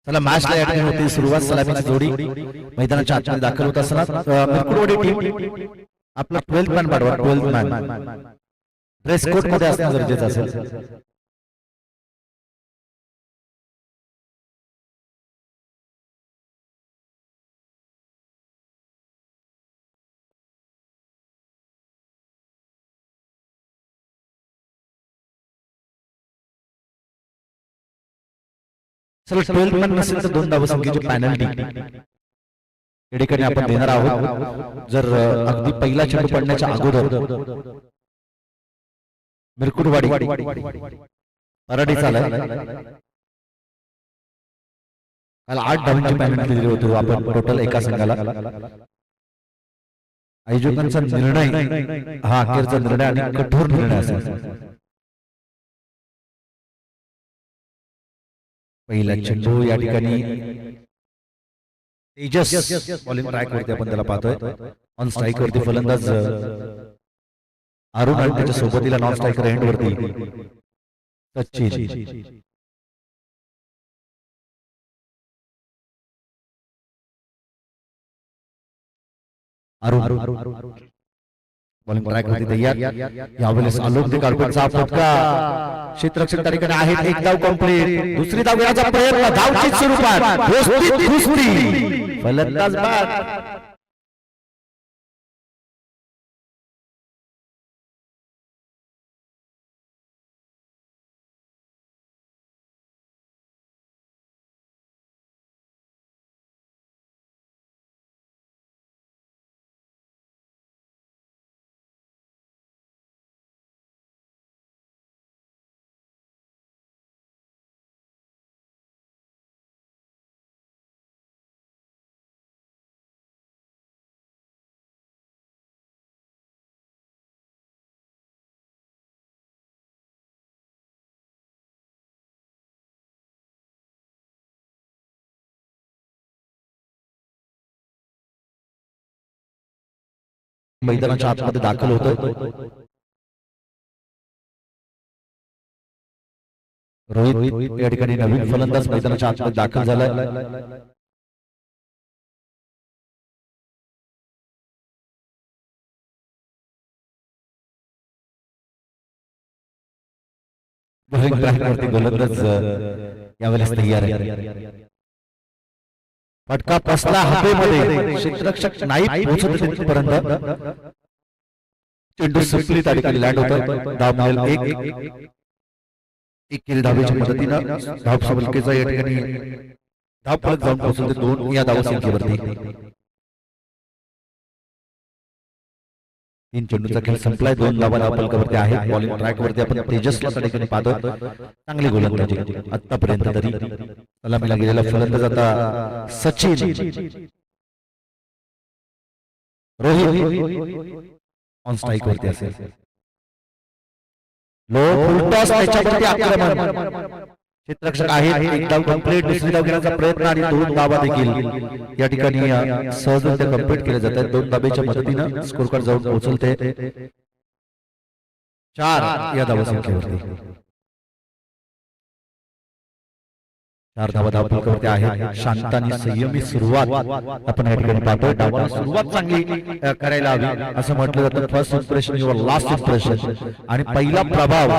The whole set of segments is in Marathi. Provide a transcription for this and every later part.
चला मॅचला या ठिकाणी होती सुरुवात. सलामीची जोडी मैदानाच्या आतमध्ये दाखल होत असताना मिरकुडवाडी टीम आपला 12th मॅन पाठवा. 12th मॅन ड्रेस कोड मध्ये असणं गरजेचं असेल. चला 12th मॅन नसेल तर 2 धावसंख्येची पॅनल्टी या ठिकाणी आपण देणार आहोत. जर अगदी पहिला चेंडू पडण्याच्या अगोदर मिरकुडवाडी मराठी चालय काल 8 धावांची पॅनल्टी दिली होती आपण टोटल एका संघाला. आयोजकांचा निर्णय हा अखेरचा निर्णय आणि कठोर निर्णय असेल. पहिला चेंडू या ठिकाणी तेजस बॉलिंग ट्रॅक वरती आपण त्याला पाहतोय. ऑन स्ट्राईक वरती फलंदाज अरुण आणि त्याच्या सोबतीला नॉन स्ट्रायकर एंड वरती सचिन. अरुण बॉलिंग ट्रॅक वरती तयार. यावेळेस आलोक ते कार्पेटचा फटका क्षेत्ररक्षक त्या ठिकाणी आहेत. एक धाव कंप्लीट. दुसरी धाव घेण्याचा प्रयत्न. धावची स्वरूपात फलंदाज बाद. मैदानाच्या आतमध्ये दाखल होतोय. रोहित या ठिकाणी नवीन फलंदाज मैदानाच्या आतमध्ये दाखल झालाय. गोलंदाज यावेळेस तयार आहे. फटका बसला हवेमध्ये. क्षेत्ररक्षक नाही पोहोचत तिथपर्यंत. चेंडू सुटली त्या ठिकाणी लँड होतं. धाव मिळेल एक केली धावेच्या मदतीनं. धाव फलकेचा या ठिकाणी धाव फलक जाऊन पोहोचले 2 या धावसंख्येवरती. 3 चेंडूचा खेळ संपलाय. 2 धावा धाव फलकावरती आहेत. बॉलिंग ट्रॅक वरती आपण तेजसला त्या ठिकाणी पाहतो. चांगली गोलंदाजी आतापर्यंत तरी. सलामीला गेलेला फलंदाज आता सचिन. रोहित ऑन स्ट्राईक वरती असेल. लो फुल टॉस त्याच्यावरती आक्रमण. क्षेत्ररक्षक आहेत. एक धाव कंप्लीट. दुसरी धाव घेण्याचा प्रयत्न आणि 2 धावा देखील या ठिकाणी सहजरित्या कंप्लीट केल्या जातात. 2 धावेच्या मदतीनं स्कोर कार्ड जाऊन पोहोचलते 4 या धावसंख्येवरती. 4 धावा धाव फलकावरती आहे. शांत आणि संयमी सुरुवात आपण या ठिकाणी पाहतोय. डावाला सुरुवात चांगली करायला हवी असं म्हटलं जातं. First impression your last impression. आणि पहिला प्रभाव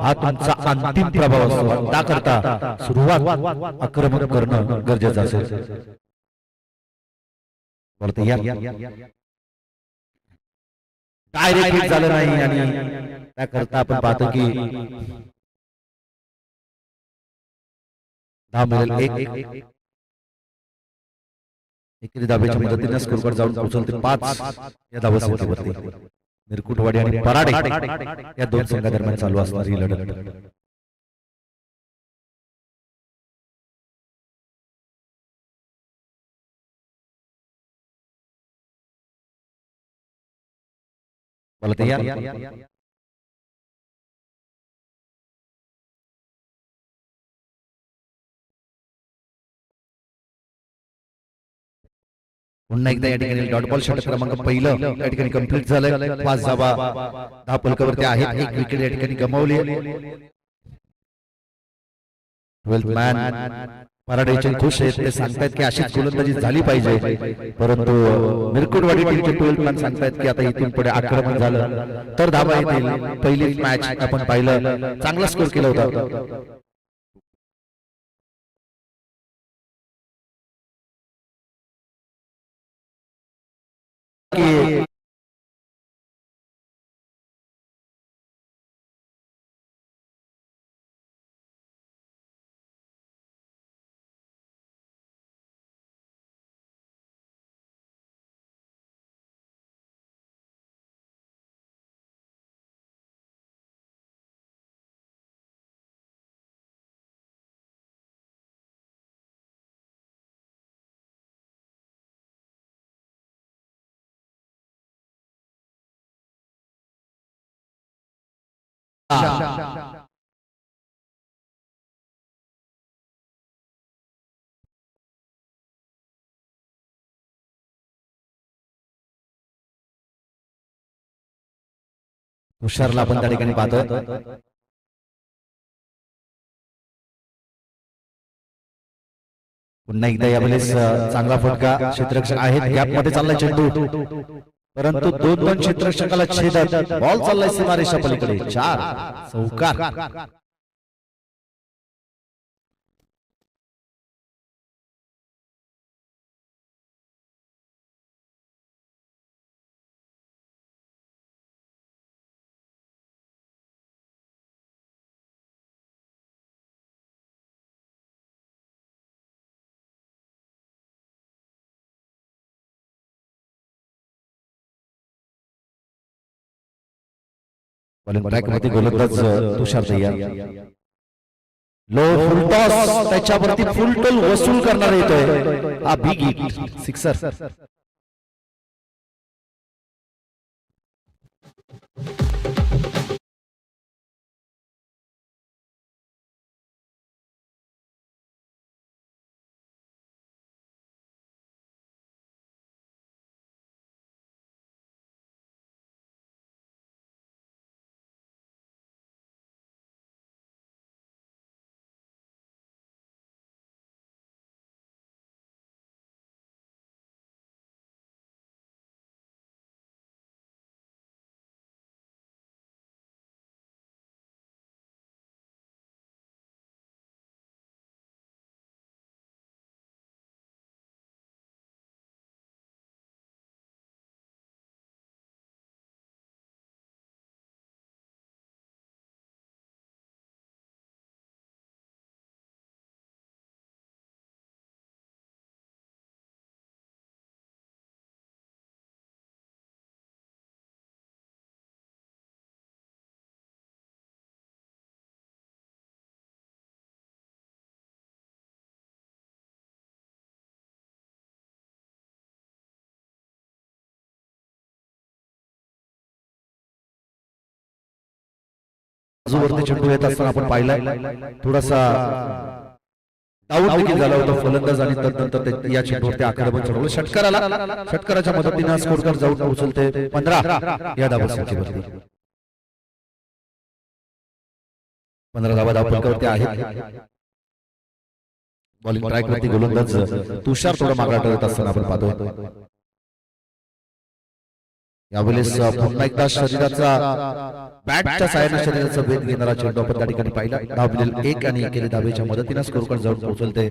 हा तुमचा अंतिम प्रभाव असतो. त्याकरता सुरुवात आक्रमक करणं गरजेचं असेल. डायरेक्ट हिट झालं नाही आणि त्याकरता आपण पाहतो की धाव मिळेल. एकेरी धावेच्या मदतीने स्कोर कार्ड जाऊन पोहोचले 5 या धावसंख्येवरती. मिरकुटवाडी आणि पराडे या 2 संघादरम्यान चालू असणारी लढत. बोला तयार. पुन्हा एकदा या ठिकाणी डॉट बॉल षटक क्रमांक पहिलं या ठिकाणी कंप्लीट झालंय. 5 धावा धाव फलकावरती आहेत. एक विकेट या ठिकाणी गमावली. 12th मॅन पराडेचे खुश आहेत, ते सांगतायत की अशीच गोलंदाजी झाली पाहिजे, परंतु मिरकुटवाडी टीमचे 12 मॅन सांगतायत की आता इथून पुढे आक्रमण झालं तर धावा येतील. पहिलीच मॅच आपण पाहिलं, चांगला स्कोर केला होता. तुषारला आपण त्या ठिकाणी पाहतोय. पुन्हा एकदा यावेळेस चांगला फटका, क्षेत्ररक्षक आहेत, गॅप मध्ये चाललाय चेंडू, परंतु 2-2 क्षेत्ररक्षकाला छेदत बॉल चाललाय सीमारेषा पलीकडे. 4 चौकार. ट्रॅक मध्ये गोलंदाज तुषार दैया, लो फुल टॉस, त्याच्यावरती फुल टोल वसूल करणार येतोय. हा बिग हिट, सिक्सर. बाजूवरती चेंडू येत असताना आपण पाहिलाय थोडासा डाऊन देखील झाला होता फलंदाज, आणि तदनंतर या चेंडूवरती आक्रमण चढवलं. षटकाराला, षटकाराच्या मदतीने स्कोरकार जाऊन पोहोचलते 15 या धावसंख्येवरती. 15 धावा धावफलकावरती आहेत. बॉलिंग ट्रॅक वरती गोलंदाज तुषार थोडा मागे ठरत असताना आपण पाहतो. यावेळेस पुन्हा एकदा शरीराचा, बॅटच्या साहाय्याने शरीराचा भेद घेणारा चेंडू आपण त्या ठिकाणी पाहिला. धाव मिळेल 1 आणि एकेरी धावेच्या मदतीने स्कोरकार जाऊन पोहोचलते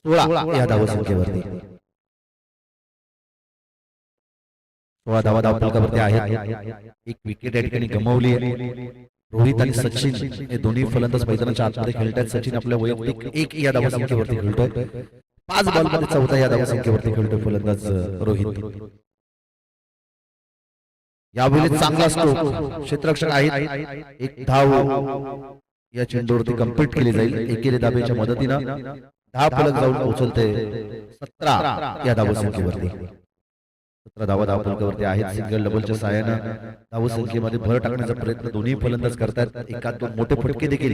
16 या धावसंख्येवरती. 16 धावा धावफलकावरती आहेत. एक विकेट या ठिकाणी गमावली. रोहित आणि सचिन हे दोन्ही फलंदाज मैदानाच्या आतमध्ये खेळतात. सचिन आपल्या वैयक्तिक 1 या धावसंख्येवरती खेळतोय. 5 बॉलमध्ये 14 या धावसंख्येवरती खेळतोय फलंदाज रोहित. यावेळी चांगला स्ट्रोक, क्षेत्ररक्षक आहेत. 1 धाव या चेंडूवरती कंप्लीट केली जाईल. एकेरी धावेच्या मदतीने 10 फलक जाऊन पोहोचलते 17 या धावसंख्येवरती. 17 धावा धावफलकावरती आहेत. सिंगल डबलच्या साहाय्याने धावसंख्येमध्ये भर टाकण्याचा प्रयत्न दोन्ही फलंदाज करतात. एकात 2 मोठे फटके देखील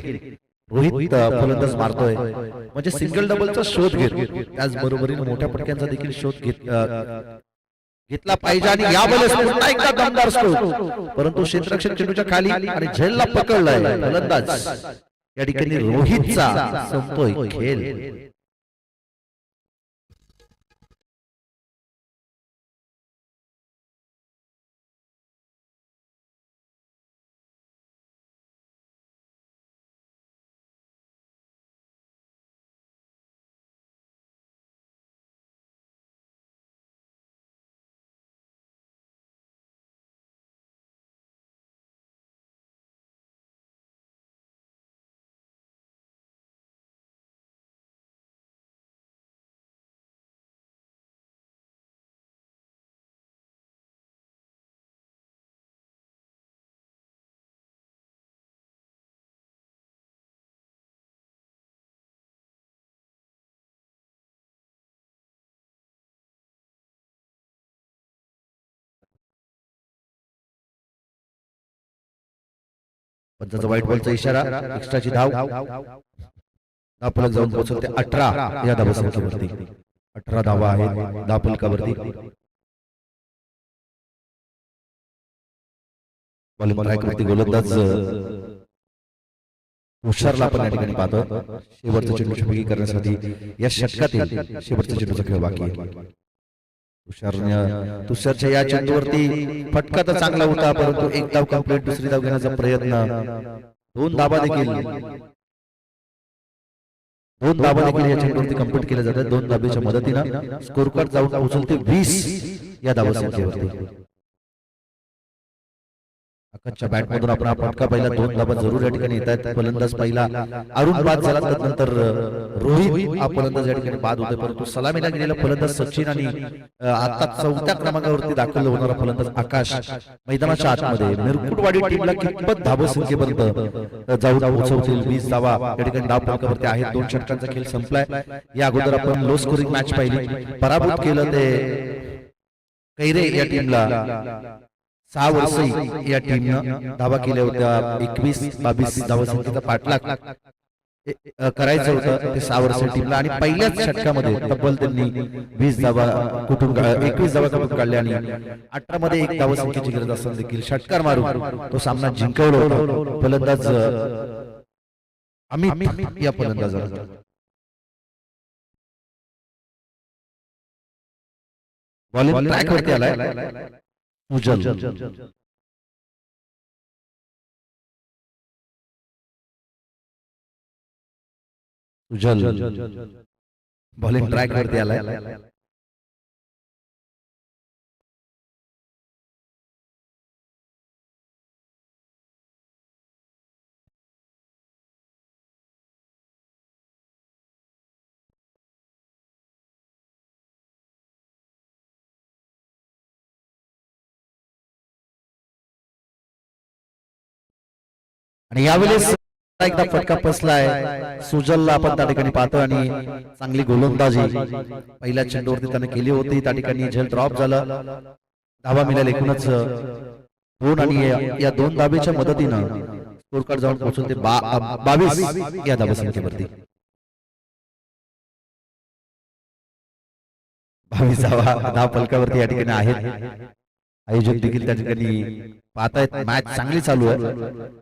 रोहित फलंदाज मारतोय, म्हणजे सिंगल डबलचा शोध घेत, त्याचबरोबरीने मोठ्या फटक्यांचा देखील शोध घेतला पाहिजे. आणि यावेळेस पुन्हा एकदा दमदार स्ट्रोक, परंतु क्षेत्ररक्षक चेंडूच्या खाली आणि झेलला पकडलाय फलंदाज. या ठिकाणी रोहितचा संपतोय खेळ. पंचाचा व्हाईट बॉलचा इशारा, एक्स्ट्राची धाव, धावफलक जाऊन पोहोचते 18 या धावसंख्येवरती. 18 धावा आहेत धावफलकावरती. बॉलिंग ट्रॅकवरती गोलंदाज हुशारला आपण या ठिकाणी पाहतो. शेवटचा चेंडू छुपी करण्यासाठी या षटकातील शेवटचा चेंडूचा खेळ बाकी आहे. तुषारच्या या चेंडूवरती फटका तर चांगला होता, परंतु एक धाव कंप्लीट, दुसरी धाव घेण्याचा प्रयत्न, दोन धावा देखील या चेंडूवरती कंप्लीट केल्या जातात. दोन धाबेच्या मदतीनं स्कोर कार्ड जाऊन पोहोचते 20 या धावसंख्येवरती. आकाशच्या बॅट मधून आपण फटका पहिला, दोन धाबा जरूर या ठिकाणी येत आहेत. फलंदाज पहिला अरुण बाद झाला, त्यानंतर रोहित हा फलंदाज या ठिकाणी बाद होते, परंतु सलामीला गेलेला फलंदाज सचिन आणि आता 4थ्या क्रमांकावरती दाखल होणारा फलंदाज आकाश मैदानाच्या आतमध्ये मिरकुटवाडी टीमला कितपत धावसंख्येपर्यंत जाऊन पोहोचवतील. 20 धावा या ठिकाणी धाव फलकावरती आहेत. 2 षटकांचा खेळ संपलाय. या अगोदर आपण लो स्कोरिंग मॅच पाहिली, पराभूत केलं ते कैरे या टीमला 6 वर्षी या टीमनं धावा केल्या होत्या. 21-22 धावसंख्येचा पाठलाग करायचं होतं ते 6 वर्षीय टीमला, आणि पहिल्याच षटकामध्ये तब्बल त्यांनी 21 धावा कुठून काढल्या आणि 18 मध्ये 1 धावसंख्येची गरज असताना देखील षटकार मारून तो सामना जिंकवला होता. फलंदाज अमित या फलंदाजाला बॉलिंग ट्रॅक वरती आलाय. उजल बॉलिंग ट्रॅक वरती आलाय. आणि यावेळेस एकदा फटका बसलाय सुजलला आपण त्या ठिकाणी पाहतो, आणि चांगली गोलंदाजी पहिल्या चेंडूवरती त्याने केली होती. त्या ठिकाणी झेल ड्रॉप झाला, धावा मिळाल्या एकूणच 2, आणि या 2 धावेच्या मदतीनं स्कोर कार्ड जाऊन पोहोचून ते 22 या धावसंख्येवरती. 22 धाव फलकावरती या ठिकाणी आहेत. आयोजक देखील त्या ठिकाणी पाहतायत. मॅच चांगली चालू आहे.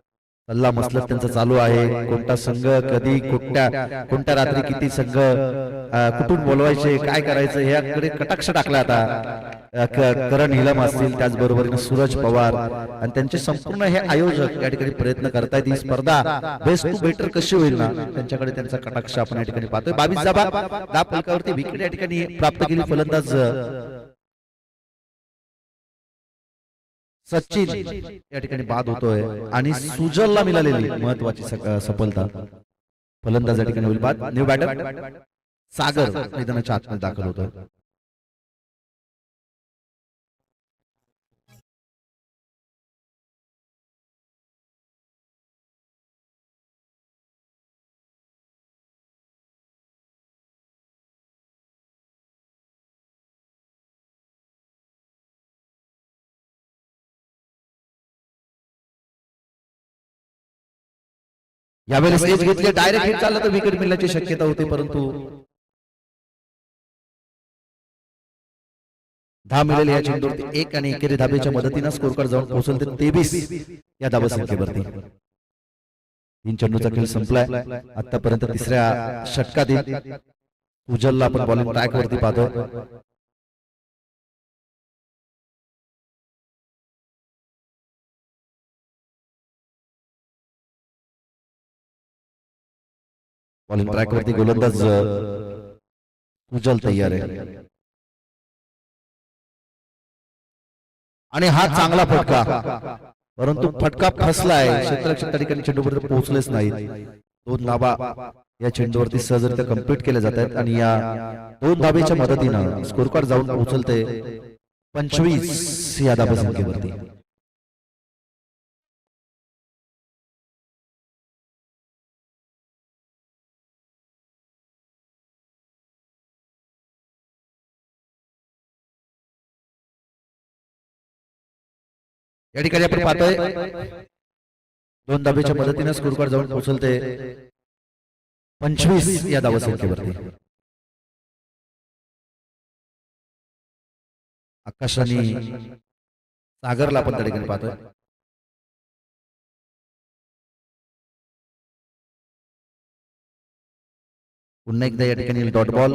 सल्ला मसलत त्यांचा चालू आहे. कोणता संघ कधी कोणत्या रात्री किती संघ कुठून बोलवायचे, काय करायचं याकडे कटाक्ष टाकला आता करण हिलम असतील, त्याचबरोबर सूरज पवार आणि त्यांचे संपूर्ण हे आयोजक या ठिकाणी प्रयत्न करतायत. ही स्पर्धा बेस्ट टू बेटर कशी होईल ना, त्यांच्याकडे त्यांचा कटाक्ष आपण या ठिकाणी पाहतोय. 22 धावा फलकावरती विकेट या ठिकाणी प्राप्त केली फलंदाज सचिन या ठिकाणी बाद होतोय, आणि सुजलला मिळालेली महत्वाची सफलता. फलंदाज या ठिकाणी होईल बाद. न्यू बॅटर सागर मैदानाच्या आतमध्ये दाखल होतोय. यावेळेस एज घेतली, डायरेक्ट हिट चालला तर विकेट मिळण्याची शक्यता होती, परंतु धाव मिळाली या चेंडूवरती 1, आणि एकेरी धाबेच्या मदतीनं स्कोर कार्ड जाऊन पोहोचल ते 23 या धावसंख्येवरती. 3 चेंडूचा खेळ संपलाय. आतापर्यंत तिसऱ्या षटकातील उजलला आपण बॉलिंग ट्रॅक वरती पाहतो. बॉलिंग ट्रॅक वरती गोलंदाज उजल तयार आहे, आणि हा चांगला फटका, परंतु फटका फसलाय. क्षेत्ररक्षक त्या ठिकाणी चेंडूपर्यंत पोहोचलेच नाहीत. 2 धावा या चेंडूवरती सहजरित्या कंप्लीट केल्या जात आहेत, आणि या 2 धावेच्या मदतीनं स्कोर कार्ड जाऊन पोहोचलते 25 या धावसंख्येवरती. या ठिकाणी आपण पाहतोय दोन धाब्याच्या मदतीने स्कोर कार्ड जाऊन पोहोचलते 25 या धावसंख्येवरती. आकाश आणि सागरला आपण त्या ठिकाणी पाहतोय. पुन्हा एकदा या ठिकाणी डॉट बॉल.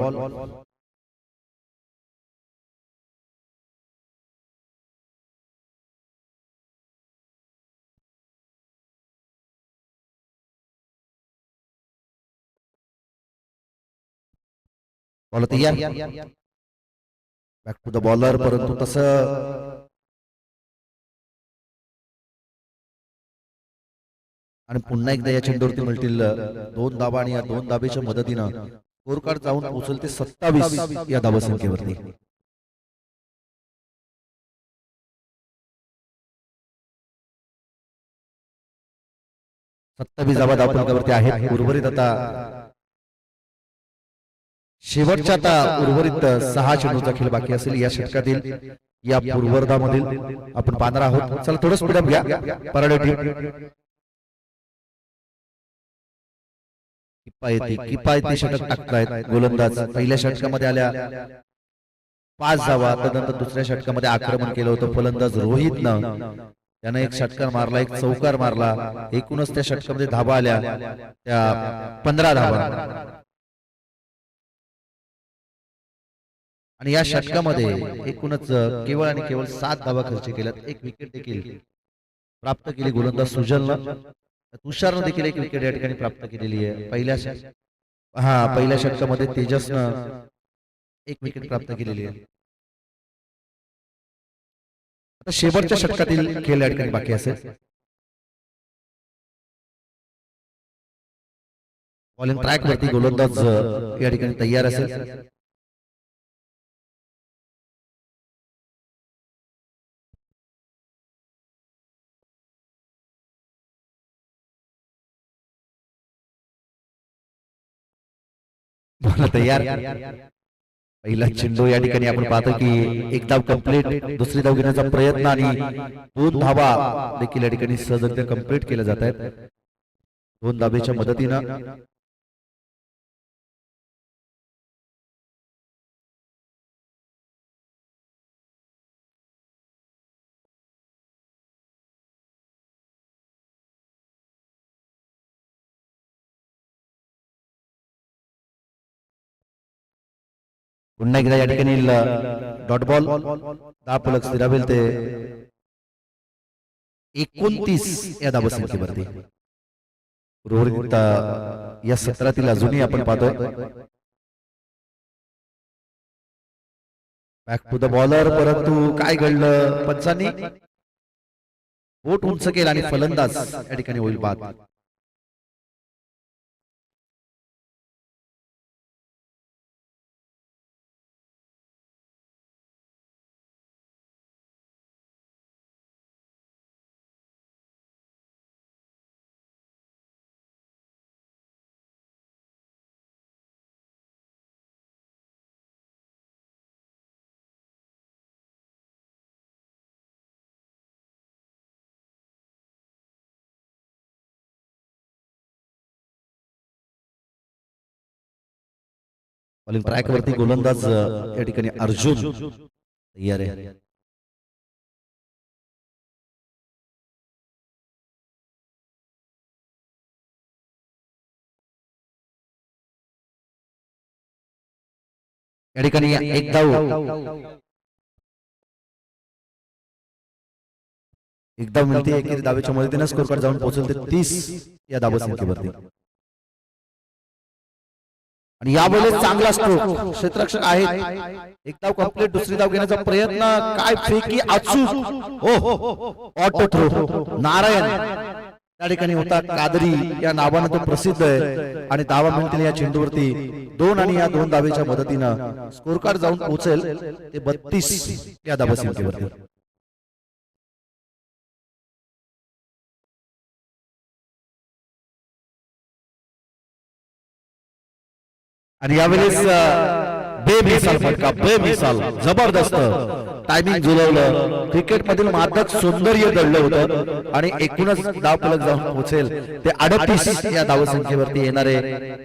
बॉल तयार. बॅक टू द बॉलर, परंतु तसं आणि पुन्हा एकदा या चेंडूवरती मिळतील 2 धाबा आणि या 2 धाब्याच्या मदतीनं स्कोर कार्ड जाऊन पोहोचल ते 27 या धावसंख्येवरती. धाबा धावपंकावरती आहेत. उर्वरित आता शेवटच्या आता उर्वरित 6 चेंडूचा खेळ बाकी असेल या षटकातील. या पूर्वर्धामधील आपण पाहणार आहोत. चला थोडं स्पीडअप घ्या. पराडे किफायती षटक टाकतायत गोलंदाज. पहिल्या षटकामध्ये आल्या 5 धावा, त्यानंतर दुसऱ्या षटकामध्ये आक्रमण केलं होतं फलंदाज रोहितनं. त्यानं एक षटकार मारला, एक चौकार मारला. एकूणच त्या षटकामध्ये धावा आल्या त्या 15 धावा. आणि या षटकामध्ये एकूणच केवळ आणि केवळ 7 धावा खर्च केल्यात. एक विकेट देखील प्राप्त केली गोलंदाज सुजलनं. तुषारनं देखील एक विकेट या ठिकाणी प्राप्त केलेली आहे. पहिल्या षटकामध्ये तेजसनं एक विकेट प्राप्त केलेली आहे. आता शेवटच्या षटकातील खेळ या ठिकाणी बाकी असेल. बॉलिंग ट्रॅक वरती गोलंदाज या ठिकाणी तयार असेल. तयार. पहिला चेंडू या ठिकाणी आपण पाहतो की एक धाव कंप्लीट, दुसरी धाव घेण्याचा प्रयत्न आणि 2 धावा देखील या ठिकाणी सहजगत्या कंप्लीट केल्या जात आहेत 2 धाब्याच्या मदतीनं. पुन्हा एकदा या ठिकाणी डॉट बॉल. 10 फलक स्थिरावेल ते 29 या धावसंख्येवरती. उर्वरित या सत्रातील अजूनही आपण पाहतोय बॅक टू द बॉलर, परंतु काय घडलं, पंचांनी बोट उंच केला आणि फलंदाज या ठिकाणी होईल बाद. बॉलिंग ट्रॅक वरती गोलंदाज या ठिकाणी अर्जुन तयार आहे. या ठिकाणी एक धाव मिळते. एकेरी धावेच्या मदतीने स्कोर कार्ड जाऊन पोहोचल ते 30 या धावसंख्येवरती. आणि यावेळेस चांगला स्ट्रोक, क्षेत्ररक्षक आहेत. एक धाव कंप्लीट, दुसरी धाव घेण्याचा प्रयत्न, काय फेकी अचूक, ऑटो थ्रो. नारायण त्या ठिकाणी होता, कादरी या नावाने तो प्रसिद्ध आहे. आणि धावा मिळतील या चेंडूवरती 2 आणि या 2 धावेच्या मदतीनं स्कोर कार्ड जाऊन पोहोचेल ते 32 या धावसंख्येवरती. आणि यावेळेस बेमिसाल फटका, बेमिसाल जबरदस्त टायमिंग जुळवलं. क्रिकेट मधील मादक सौंदर्य दडलं होतं आणि एकूणच धावफलक जाऊन पोहोचेल ते 38 या धावसंख्येवरती येणारे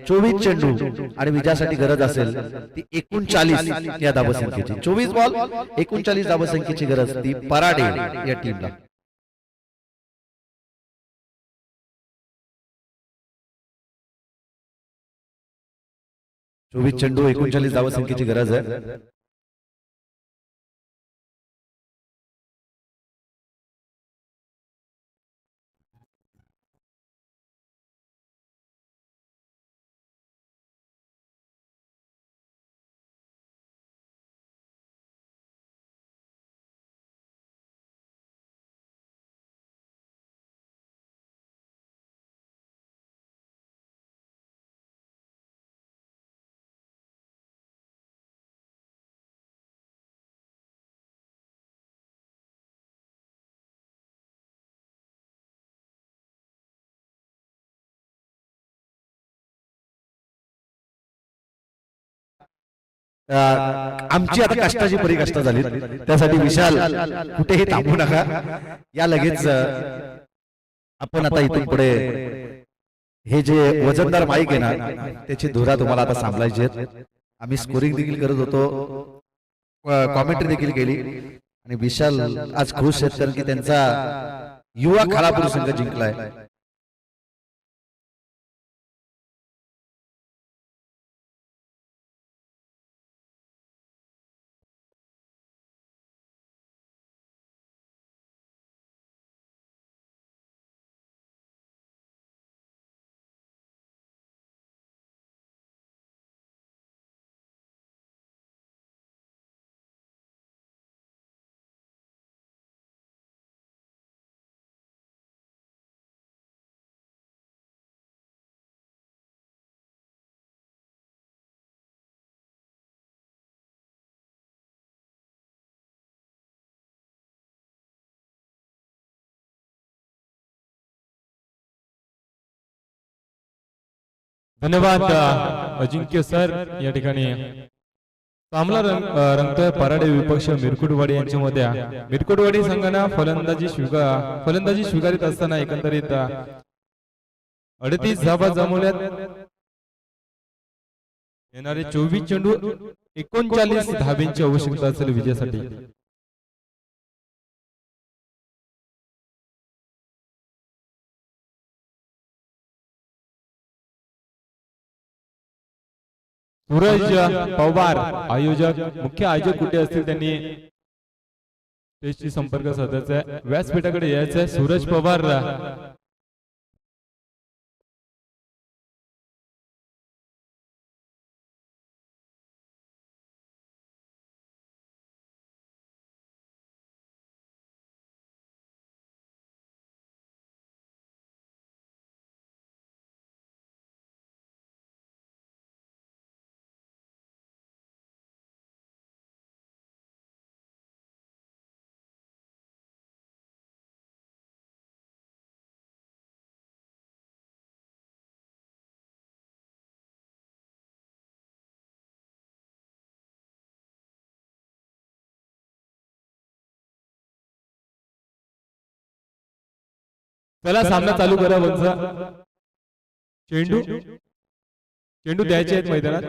24 चेंडू आणि विजयासाठी गरज असेल ती 39 या धावसंख्येची. 24 बॉल 39 धावसंख्येची गरज ती पराडे या टीमला. चोवीस चेंडू 39 धावसंख्येची गरज आहे. आमची आता कष्टाची परिकष्टा झाली, त्यासाठी विशाल कुठेही थांबू नका, या लगेच आपण आता इथून पुढे हे जे वजनदार माईक आहे ना त्याची धुरा तुम्हाला आता सांभाळायची आहेत. आम्ही स्कोरिंग देखील करत होतो, कॉमेंट्री देखील केली आणि विशाल आज खुश आहेत कारण की त्यांचा युवा खालापूर संघ जिंकलाय. धन्यवाद अजिंक्य सर. या ठिकाणी सामना रंगतोय पराडे विपक्ष मिरकुटवाडी यांच्यामध्ये. मिरकुटवाडी संघाने फलंदाजी स्वीकारित असताना एकंदरीत 38 धावा जमवल्यात. येणारे 24 चेंडू 39 धाब्यांची आवश्यकता असेल विजयासाठी. सूरज पवार आयोजक, मुख्य आयोजक कुठे असतील त्यांनी टेस्टशी संपर्क साधायचा आहे, व्यासपीठाकडे यायचं आहे. सूरज पवार चला सामना चालू करा. वंजा चेंडू द्यायचे आहेत मैदानात.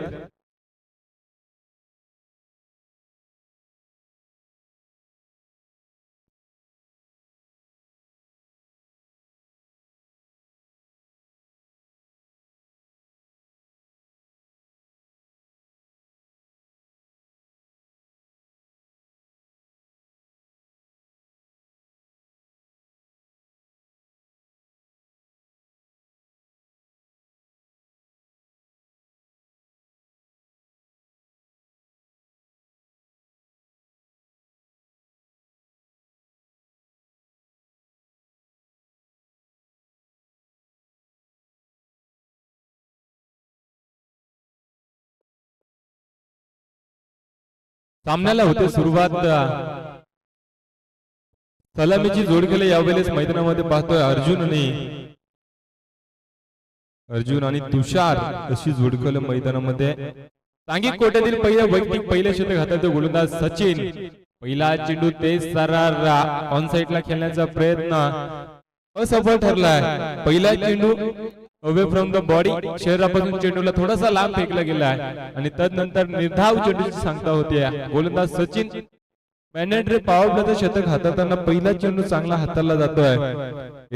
सामन्याला होते सुरुवात. सलामीची जोड केली यावेळेस मैदानामध्ये पाहतोय अर्जुन आणि तुषार अशी जोडकल मैदानामध्ये सांघिक कोट्यातील पहिलं शतक हाताळतो गोलंदाज सचिन. पहिला चेंडू तेज सारा ऑन साइडला खेळण्याचा प्रयत्न असफल ठरलाय. पहिला चेंडू अवे फ्रॉम द बॉडी शरीरापासून चेंडूला थोडासा लांब फेकला गेला आहे आणि तदनंतर निर्धाव चेंडूची सांगता होती. गोलंदाज सचिन मॅन्डेटरी पॉवर प्लेचं शतक हाताळताना पहिला चेंडू चांगला हाताळला जातोय.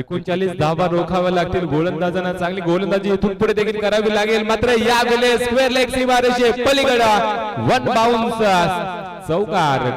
39 धावा रोखाव्या लागतील गोलंदाजांना. चांगली गोलंदाजी इथून पुढे देखील करावी लागेल. मात्र या वेळेस स्क्वेअर लेग सीमारेषे पलीकडे वन बाउन्स चौकार.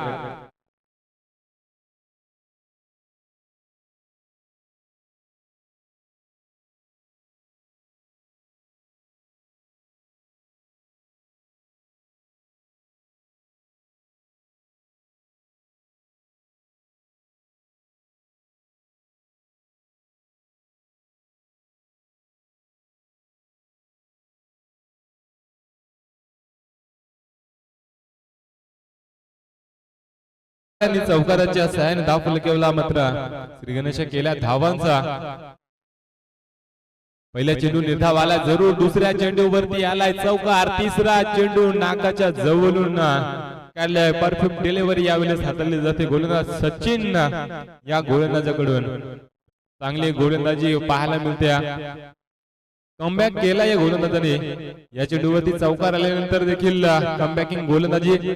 चौकाराच्या सहाय्याने धाव फलकावला. मात्र श्री गणेश केल्या धावांचा. पहिला चेंडू निर्धाव आला जरूर. दुसऱ्या चेंडूवरती आलाय चौकार. तिसरा चेंडू नाकाच्या जवळून काढलाय. परफेक्ट डिलिव्हरी यावेळेस हाताळली जाते गोलंदाज सचिन या गोलंदाजाकडून. चांगली गोलंदाजी पाहायला मिळते. कमबॅक केला या गोलंदाजाने. या चेंडूवरती चौकार आल्यानंतर देखील कमबॅकिंग गोलंदाजी.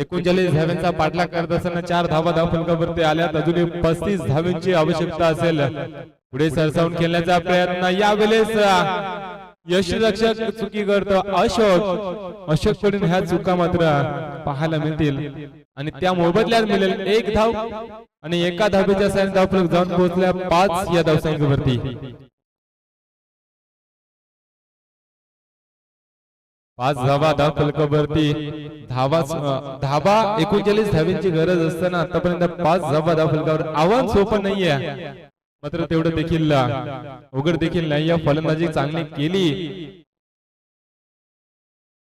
39 धावांचा पाठलाग करत असताना 4 धावा धाव फलकावरती आल्यात. अजूनही 35 धावांची आवश्यकता असेल. पुढे सरसावून खेळण्याचा प्रयत्न. यावेळेस यशरक्षक चुकी करतो अशोक कडून ह्या चुका मात्र पाहायला मिळतील आणि त्या मोबदल्यात मिळेल 1 धाव आणि एका धावेच्या साहाय्याने धाव फलक जाऊन पोहोचल्या 5 या धावसंख्येवरती. 5 धावा धाव फलकावरती. धावा 39 धावांची गरज असताना आतापर्यंत 5 धावा धाव फलकावर. आव्हान सोपं नाहीये मात्र तेवढं देखील उघड देखील नाही. या फलंदाजी चांगली केली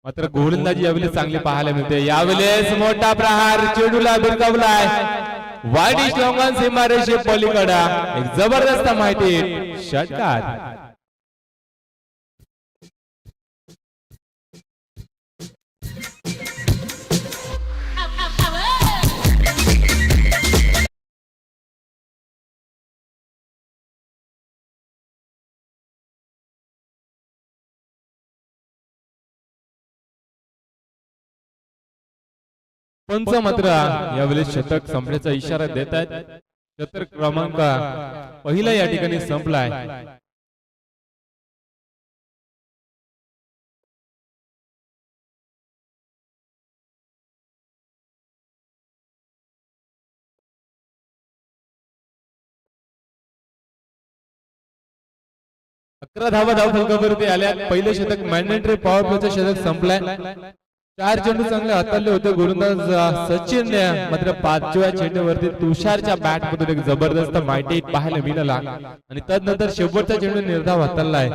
मात्र गोलंदाजी यावेळेस चांगली पाहायला मिळते. यावेळेस मोठा प्रहार चेंडूला भिरकावलाय. वाईड स्ट्रॉंगन सीमारेषे पलीकडा एक जबरदस्त माहिती षटकार. पंच मात्र यावेळेस शतक संपण्याचा इशारा देत आहेत. शतक क्रमांक पहिला या ठिकाणी संपलाय. अकरा धावा धाव फलकावरती आल्या. पहिले शतक मॅन्डेटरी पॉवर प्लेचं शतक संपलाय. 4 चेंडू चांगले हाताळले होते गोलंदाज सचिन. मात्र 5व्या चेंडूवरती तुषारच्या बॅट मधून एक जबरदस्त माहिती पाहायला मिळाला आणि तदनंतर शेवटचा चेंडू निर्धाव हाताळलाय.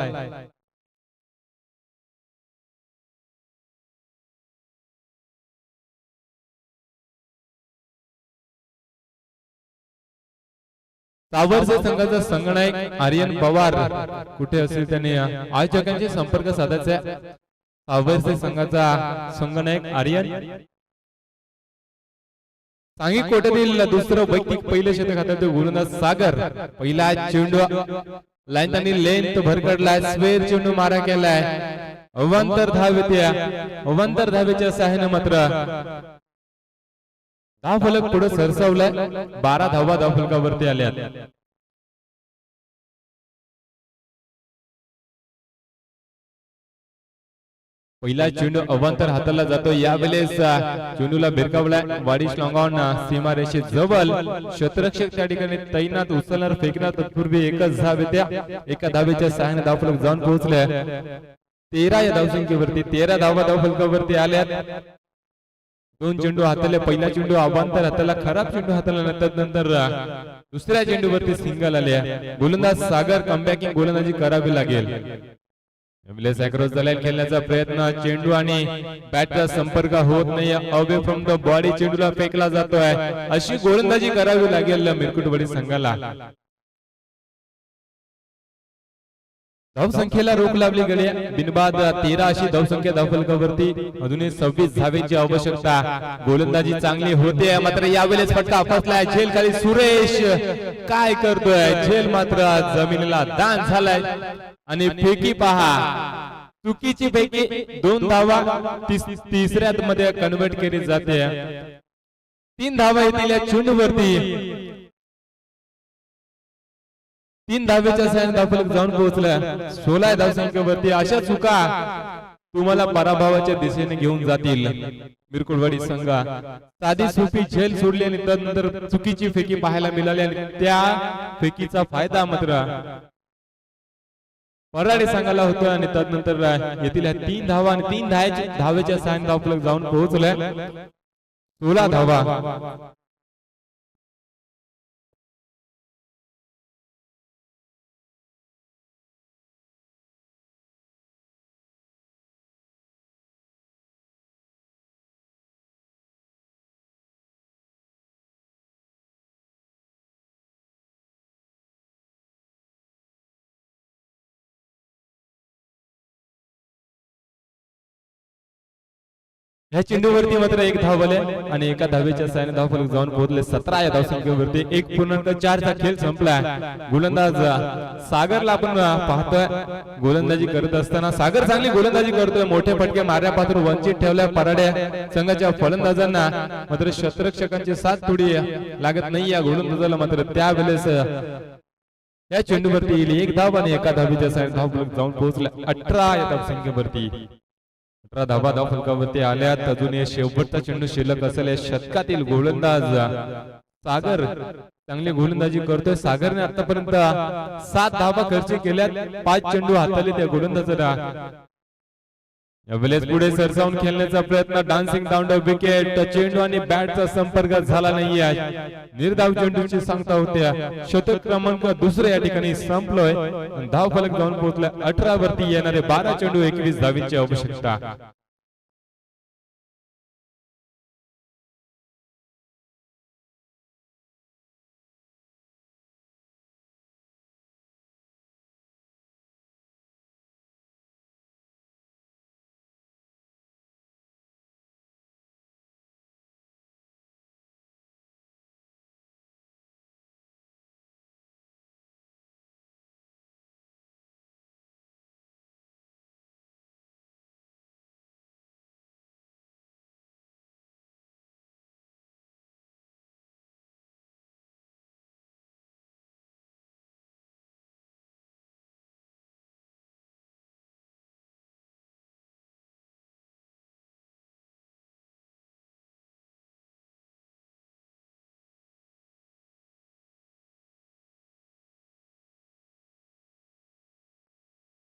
सावरचे संघाचा संघनायक आर्यन पवार कुठे असेल त्याने आयोजकांशी संपर्क साधायचा. सावरचे संघाचा संघनायक आर्यन. सांघिक कोट्यातील दुसरं वैयक्तिक पहिलं शतक हाताळतो गोलंदाज सागर. पहिला चेंडू लाईन आणि लेंथ भरकडलाय. स्क्वेअर चेंडू मारा केलाय. अवांतर धावेच्या सहाय्याने मात्र धाव फलक पुढे सरसावलाय. 12 धावा धाव फलकावरती आल्यात. पहिला चेंडू अवांतर हाताला जातो. यावेळेस चेंडूला भिरकावलाय. वाडी श्लॉंगॉन सीमारेषे जवळ. क्षेत्ररक्षक त्या ठिकाणी तैनात. उचलणार फेकणार तत्पूर्वी एकच धाव येत्या. एका धावेच्या सहाय्याने धाव फलक जाऊन पोहोचले. 13 या धावसंख्येवरती. 13 धावा धाव फलकावरती आल्यात. 2 चेंडू हाताळले. पहिला चेंडू अवांतर हाताला. खराब चेंडू हाताला. नंतर दुसऱ्या चेंडूवरती सिंगल आले. गोलंदाज सागर कमबॅकिंग गोलंदाजी करावी लागेल. खेळण्याचा प्रयत्न. चेंडू आणि बॅटचा संपर्क होत नाही. अवे फ्रॉम द बॉडी चेंडूला फेकला जातोय. अशी गोलंदाजी करावी लागेल मिरकुटवाडी संघाला. धावसंख्येला रोख लावली गेली बिनबाद 13 अशी धावसंख्या धावफलकावरती अजूनही 26 धावेची आवश्यकता गोलंदाजी चांगली होते मात्र यावेळेस फटका फसलाय झेल खाली सुरेश काय करतोय झेल मात्र जमिनीला दान झालाय आणि फेकी पहा चुकीची पैकी 2 धावा तिसऱ्यात मध्ये कन्वर्ट केली जाते 3 धावा येतील या चेंडूवरती 3 धावेच्या साहाय्याने धावफलक जाऊन पोहोचला 16 धावसंख्येवरती अशा चुका तुम्हाला पराभवाच्या दिशेने घेऊन जातील मिरकुटवाडी संघ साधी सोपी झेल सोडली आणि त्यानंतर चुकीची फेकी पाहायला मिळाली आणि त्या फेकीचा फायदा मात्र पराडे संघाला होतो आणि त्यानंतर येथील 3 धावा आणि 3 धावेच्या साहाय्याने धावफलक जाऊन पोहोचले 16 धावा या चेंडूवरती मात्र 1 धाव आले आणि एका धावेच्या साहाय्याने धावफलक जाऊन पोहोचले 17 या धावसंख्येवरती 1.4 चा खेळ संपला गोलंदाज सागरला आपण पाहतोय गोलंदाजी करत असताना सागर चांगली गोलंदाजी करतोय मोठे फटके मारण्यापासून वंचित ठेवल्या पराड्या संघाच्या फलंदाजांना मात्र क्षेत्ररक्षकांची साथ थोडी लागत नाही या गोलंदाजाला मात्र त्यावेळेस या चेंडूवरती 1 धाव आणि एका धावेच्या साहाय्याने धावफलक जाऊन पोहोचले 18 या धावसंख्येवरती 18 धावा धावफलकावरती आल्यात अजूनही शेवटचा चेंडू शिल्लक असेल या षटकातील गोलंदाज सागर चांगली गोलंदाजी करतोय सागरने आतापर्यंत 7 धावा खर्च केल्यात 5 चेंडू हाताळले त्या गोलंदाजाला यावेळेस पुढे सरसावून खेळण्याचा प्रयत्न डान्सिंग डाऊन द विकेट चेंडू आणि बॅटचा संपर्क झाला नाहीये निर्धाव चेंडूची सांगता होत्या शतक क्रमांक दुसरे या ठिकाणी संपलोय धाव फलक जाऊन पोहोचला 18 वरती येणारे 12 चेंडू 21 धावींची आवश्यकता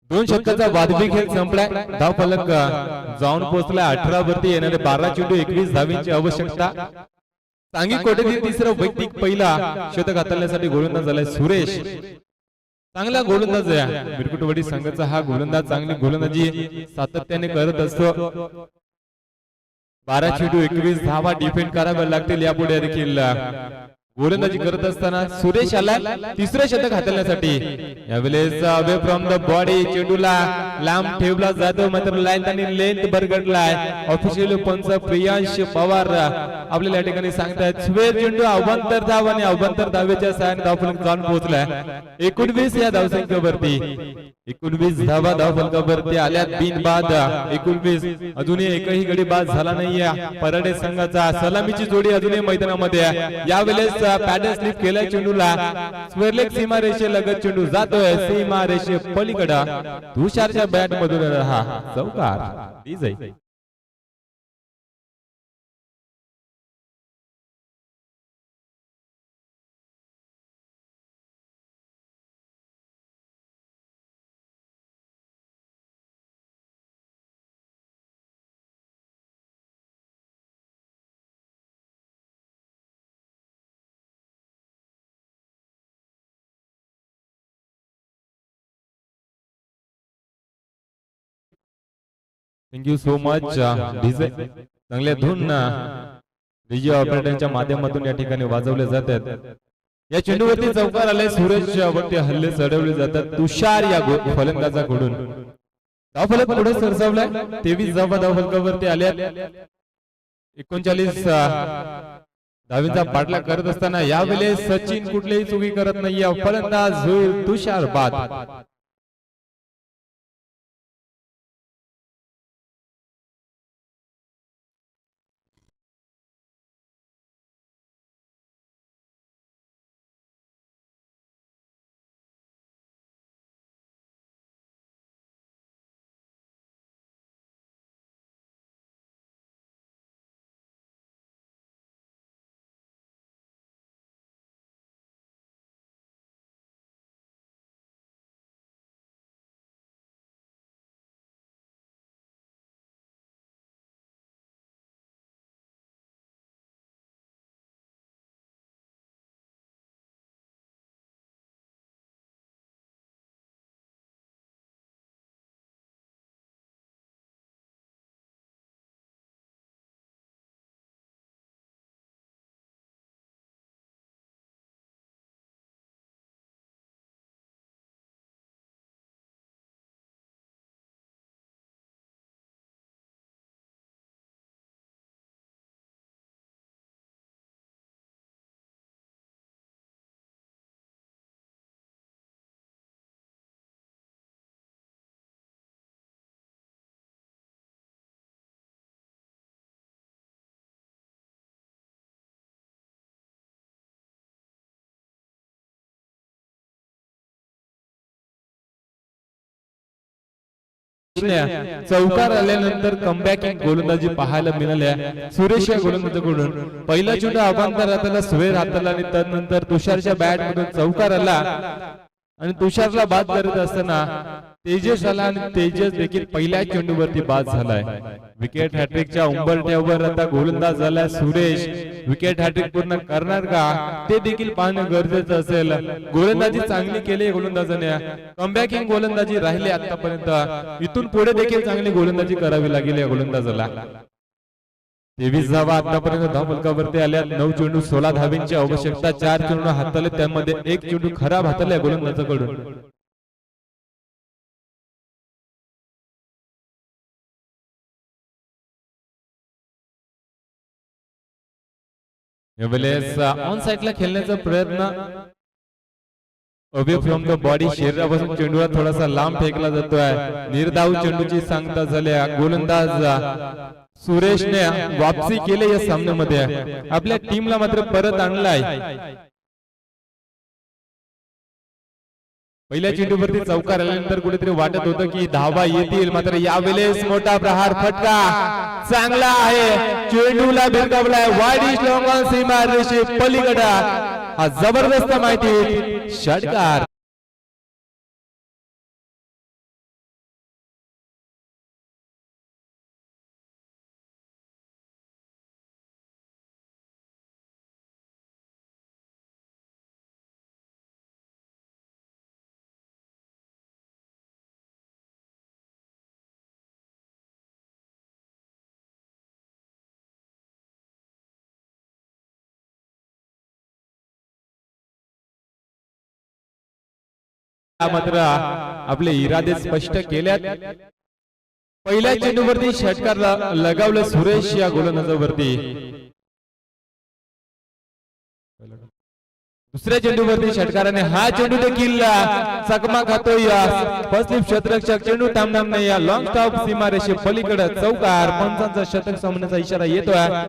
दोन षटकाचा वादवी खेळ संपलाय धाव फलक जाऊन पोहोचला 18 वरती येणारे 12 चेंडू 21 धावींची आवश्यकता सांगी कोटेतील तिसरा वैयक्तिक पहिला शतक हाताळण्यासाठी गोलंदाज झालाय सुरेश चांगला गोलंदाज आहे मिरकुटवाडी संघाचा हा गोलंदाज चांगली गोलंदाजी सातत्याने करत असतो 12 चेंडू 21 धावा डिफेंड कराव्या लागतील यापुढे देखील गोलंदाजी करत असताना सुरेश आला तिसरे शतक हाताळण्यासाठी यावेळेस अवे फ्रॉम द बॉडी चेंडूला लांब ठेवला जातो मात्र लाईन आणि लेंथ बरगडलाय ऑफिशियल पंच प्रियांश पवार आपल्याला या ठिकाणी सांगतायत स्वेर चेंडू अवंतर धाव आणि अवंतर धावेच्या साहाय्याने धावफलक जाऊन पोहोचलाय 19 या धावसंख्येवरती 19 धावा धावफलकावरती आल्यात बिनबाद 19 अजूनही एकही गडी बाद झाला नाहीये पराडे संघाचा सलामीची जोडी अजूनही मैदानामध्ये यावेळेस पॅडल स्लिप केलाय चेंडूला स्वेरलेग सीमा रेषे लगत चेंडू जातोय सीमा रेषे पलीकडे तुषारच्या बॅट मधून हा चौकार दिसय थँक्यू सो मच डीजे चांगल्या धून डीजे ऑपरेटरच्या माध्यमातून या ठिकाणी वाजवले जातात या चेंडूवरती चौकार आलाय सुरेश वरती हल्ले चढवले जातात तुषार या फलंदाजाकडून धावफलक पुढे सरसावलाय 23 धावफलकावरती आल्या 39 धावींचा पाठलाग करत असताना यावेळेस सचिन कुठलीही चुकी करत नाहीये फलंदाज होईल तुषार बाद चौकार आल्यानंतर कमबॅकिंग गोलंदाजी पाहायला मिळाल्या सुरेश या गोलंदाजाकडून पहिला चेंडू अभांतर हाताला सुरेश हाताला आणि त्यानंतर तुषारच्या बॅट मधून चौकार आला आणि तुषारला बाद करत असताना तेजस आला आणि तेजस देखील पहिल्या चेंडूवरती बाद झालाय विकेट हॅट्रिकच्या उंबरठ्यावर आता गोलंदाज झाला सुरेश विकेट हॅट्रिक पूर्ण करणार का ते देखील पाहणं गरजेचं असेल गोलंदाजी चांगली केली गोलंदाजाने कमबॅकिंग गोलंदाजी राहिली आतापर्यंत इथून पुढे देखील चांगली गोलंदाजी करावी लागेल या गोलंदाजाला 23 धावा आतापर्यंत धावफलकावरती आल्या 9 चेंडू 16 धावींची आवश्यकता 4 चेंडू हाताळले त्यामध्ये 1 चेंडू खराब हाताळला गोलंदाजाकडून यावेळेस ऑन साइडला खेळण्याचा प्रयत्न अवे फ्रॉम द बॉडी शरीरापासून चेंडूला थोडासा लांब फेकला जातोय निर्धाव चेंडूची सांगता झाल्या गोलंदाज सुरेशने वापसी केली या सामन्यामध्ये आपल्या टीमला मात्र परत आणलाय पहिल्या चेंडूवरती चौकार आल्यानंतर कुठेतरी वाटत होतं की धावा येतील मात्र यावेळेस मोठा प्रहार फटका चांगला आहे चेंडूला भिरकावलाय वाईड लॉंग ऑन सीमा रेषे पलीकडे हा जबरदस्त माहिती षटकार मात्र आपले इरादे स्पष्ट केल्यात पहिल्या चेंडूवरती षटकार लगावलं सुरेश या गोलंदाजावरती दुसऱ्या चेंडूवरती षटकाराने हा चेंडू देखील चकमा खातोय फर्स्ट लिफ्ट क्षेत्ररक्षक चेंडू थांबणार नाही या लॉंग स्टॉप सीमारेषे पलीकडे चौकार पंचांचा शतक सामन्याचा इशारा येतोय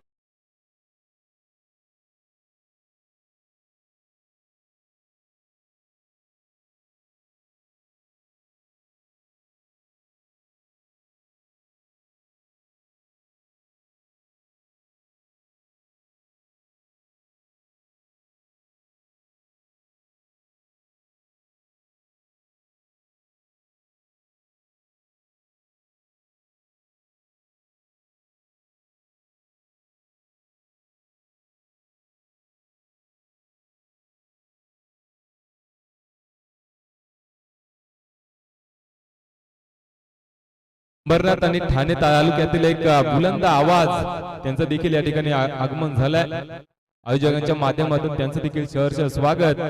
अंबरनाथ आणि ठाणे तालुक्यातील एक बुलंद आवाज त्यांचा देखील या ठिकाणी आगमन झालाय आयोजकांच्या माध्यमातून त्यांचं देखील सहर्ष स्वागत.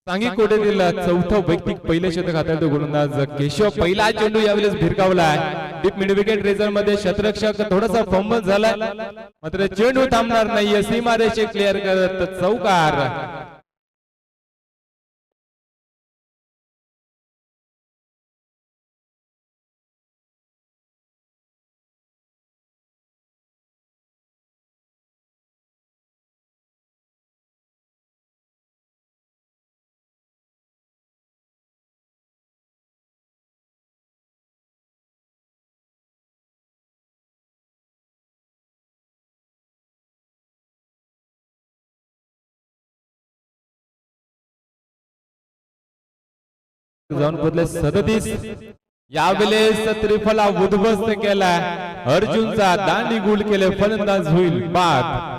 सांगी कोटेतील चौथं वैयक्तिक पहिले शतक हाताळतो गोलंदाज केशव. पहिला चेंडू यावेळेस भिरकावलाय डीप मिड विकेट रेझर मध्ये. शतरक्षक थोडासा फंबल झालाय मात्र चेंडू थांबणार नाहीये. सीमारेषे क्लिअर करत चौकार. जाऊन बदले 37. यावेळेस त्रिफला उद्ध्वस्त केला. अर्जुनचा दांडी गुल केले. फलंदाज होईल बाद.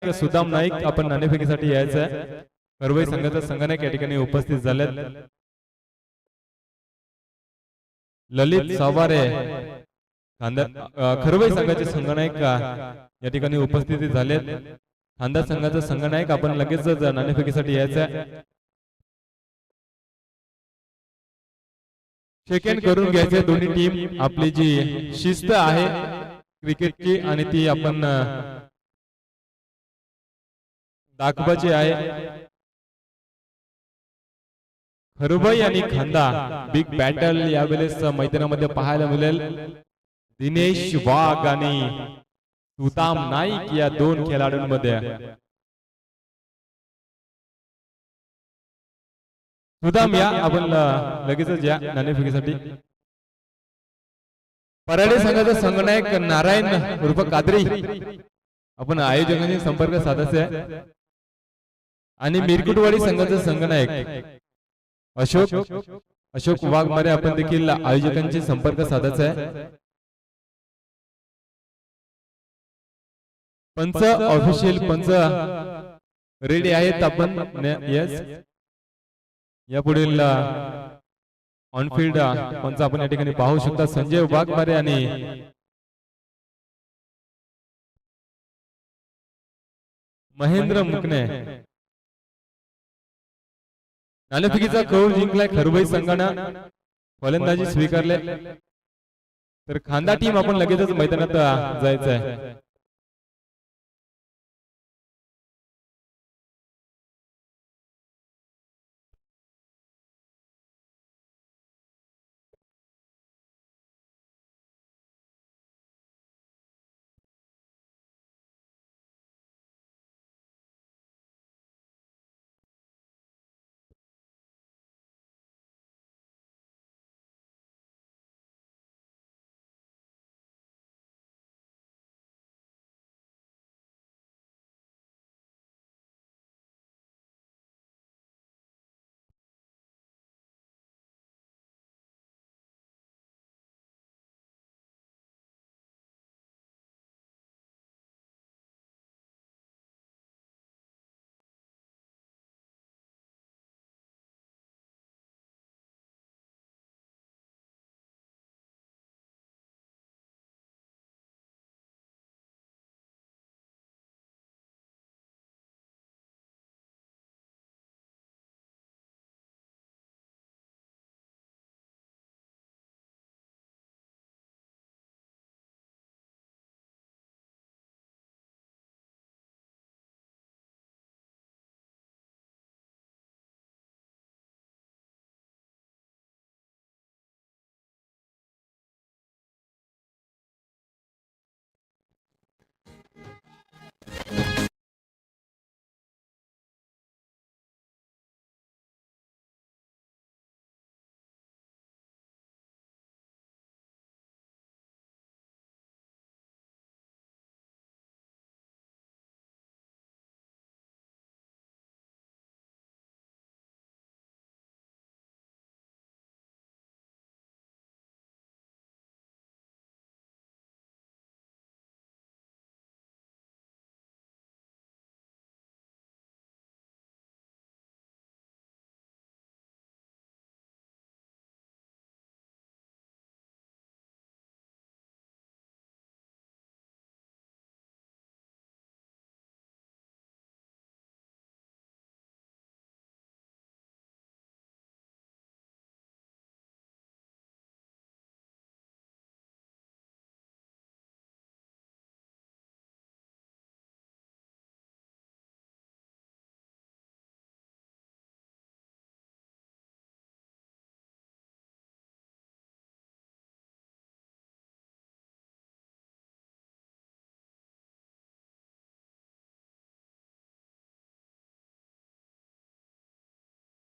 सुदाम नाईक आपण नाणेफेकीसाठी यायचं आहे. करवई संघाचा संघनायक या ठिकाणी उपस्थित झालेत. ललित सावारे खरवई संघाचे संघनायक या ठिकाणी उपस्थित झालेत. खांदा संघाचा संघनायक आपण लगेच नाणेफेकीसाठी यायचं आहे. सेकंड करून घ्यायचे दोन्ही टीम. आपली जी शिस्त आहे क्रिकेटची आणि ती आपण दाखवायची आहे. खरवई आणि खांदा बिग बॅटल यावेळेस मैदानामध्ये पाहायला मिळेल. दिनेश वाघ आणि सुदाम नाईक या दोन खेळाडूंमध्ये. सुदाम या आपण लगेचच या नाणेफेकीसाठी. पराडे संघाचा संघनायक नारायण उर्फ कादरी आपण आयोजकांशी संपर्क साधायचा आहे. आणि मिरकुटवाडी संघाचा संघनायक अशोक वाघमारे आपण देखील आयोजकांशी संपर्क साधायचा आहे. पंच ऑफिशियल पंच रेडी आहेत. आपण यस या पुढील ऑनफिल्ड पंच आपण या ठिकाणी पाहू शकता. संजय वाघमारे आणि महेंद्र मुकणे. नाणेफेकीचा कौल जिंकलाय खरवई संघानं. फलंदाजी स्वीकारले तर खांदा टीम आपण लगेचच मैदानात जायचं आहे.